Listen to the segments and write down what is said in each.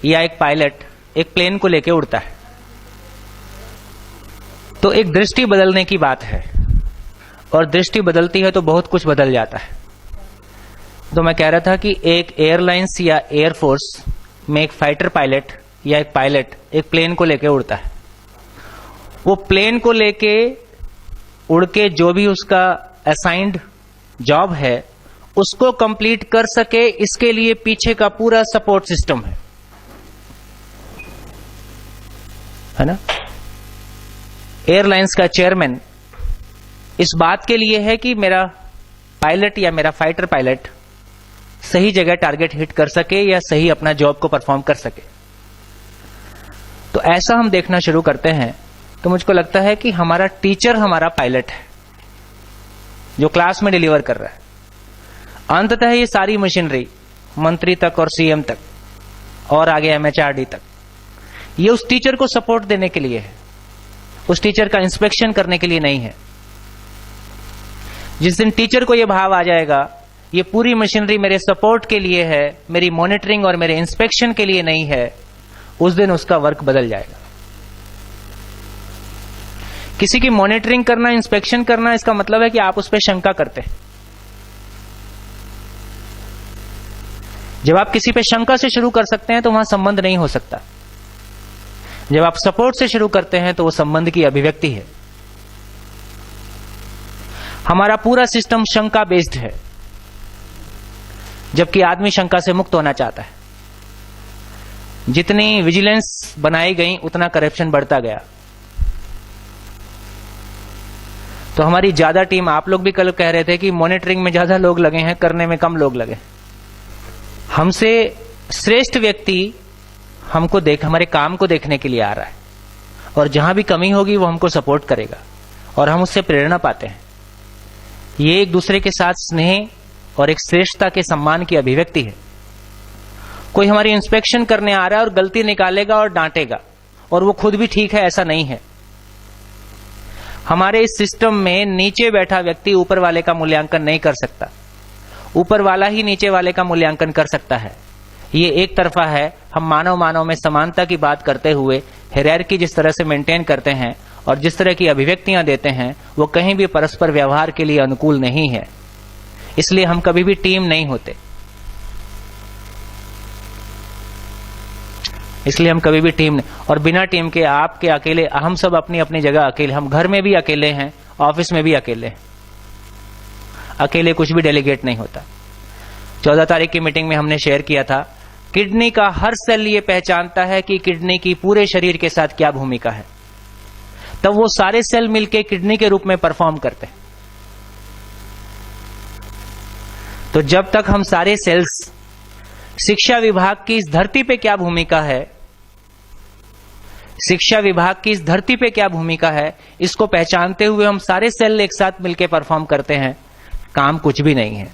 या एक पायलट एक प्लेन को लेकर उड़ता है, तो एक दृष्टि बदलने की बात है, और दृष्टि बदलती है तो बहुत कुछ बदल जाता है। तो मैं कह रहा था कि एक एयरलाइंस या एयरफोर्स में एक फाइटर पायलट या एक पायलट एक प्लेन को लेकर उड़ता है। वो प्लेन को लेके उड़ के जो भी उसका असाइंड जॉब है उसको कंप्लीट कर सके, इसके लिए पीछे का पूरा सपोर्ट सिस्टम है ना। एयरलाइंस का चेयरमैन इस बात के लिए है कि मेरा पायलट या मेरा फाइटर पायलट सही जगह टारगेट हिट कर सके या सही अपना जॉब को परफॉर्म कर सके। तो ऐसा हम देखना शुरू करते हैं तो मुझको लगता है कि हमारा टीचर हमारा पायलट है जो क्लास में डिलीवर कर रहा है। अंततः ये सारी मशीनरी मंत्री तक और सीएम तक और आगे एमएचआरडी तक, ये उस टीचर को सपोर्ट देने के लिए है, उस टीचर का इंस्पेक्शन करने के लिए नहीं है। जिस दिन टीचर को यह भाव आ जाएगा ये पूरी मशीनरी मेरे सपोर्ट के लिए है, मेरी मॉनिटरिंग और मेरे इंस्पेक्शन के लिए नहीं है, उस दिन उसका वर्क बदल जाएगा। किसी की मॉनिटरिंग करना, इंस्पेक्शन करना, इसका मतलब है कि आप उस पर शंका करते हैं। जब आप किसी पे शंका से शुरू कर सकते हैं तो वहां संबंध नहीं हो सकता। जब आप सपोर्ट से शुरू करते हैं तो वो संबंध की अभिव्यक्ति है। हमारा पूरा सिस्टम शंका बेस्ड है, जबकि आदमी शंका से मुक्त होना चाहता है। जितनी विजिलेंस बनाई गई उतना करप्शन बढ़ता गया। तो हमारी ज्यादा टीम, आप लोग भी कल कह रहे थे कि मॉनिटरिंग में ज्यादा लोग लगे हैं, करने में कम लोग लगे। हमसे श्रेष्ठ व्यक्ति हमको हमारे काम को देखने के लिए आ रहा है, और जहां भी कमी होगी वो हमको सपोर्ट करेगा और हम उससे प्रेरणा पाते हैं। ये एक दूसरे के साथ स्नेह और एक श्रेष्ठता के सम्मान की अभिव्यक्ति है। कोई हमारी इंस्पेक्शन करने आ रहा है और गलती निकालेगा और डांटेगा और वो खुद भी ठीक है, ऐसा नहीं है। हमारे इस सिस्टम में नीचे बैठा व्यक्ति ऊपर वाले का मूल्यांकन नहीं कर सकता, ऊपर वाला ही नीचे वाले का मूल्यांकन कर सकता है। ये एक तरफा है। हम मानव में समानता की बात करते हुए हायरार्की जिस तरह से मेंटेन करते हैं और जिस तरह की अभिव्यक्तियां देते हैं वो कहीं भी परस्पर व्यवहार के लिए अनुकूल नहीं है। इसलिए हम कभी भी टीम नहीं होते, इसलिए हम कभी भी टीम नहीं। और बिना टीम के आपके अकेले, हम सब अपनी अपनी जगह अकेले, हम घर में भी अकेले हैं, ऑफिस में भी अकेले हैं। अकेले कुछ भी डेलीगेट नहीं होता। 14 तारीख की मीटिंग में हमने शेयर किया था, किडनी का हर सेल ये पहचानता है कि किडनी की पूरे शरीर के साथ क्या भूमिका है, तब वो सारे सेल मिलके किडनी के रूप में परफॉर्म करते हैं। तो जब तक हम सारे सेल्स, शिक्षा विभाग की इस धरती पे क्या भूमिका है, शिक्षा विभाग की इस धरती पे क्या भूमिका है, इसको पहचानते हुए हम सारे सेल एक साथ मिलकर परफॉर्म करते हैं, काम कुछ भी नहीं है।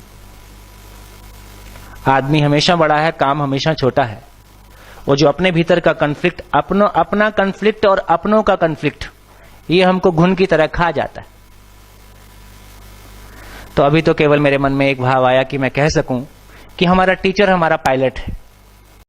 आदमी हमेशा बड़ा है, काम हमेशा छोटा है। वो जो अपने भीतर का कन्फ्लिक्ट, अपना कन्फ्लिक्ट और अपनों का कन्फ्लिक्ट, ये हमको घुन की तरह खा जाता है। तो अभी तो केवल मेरे मन में एक भाव आया कि मैं कह सकूं कि हमारा टीचर हमारा पायलट है।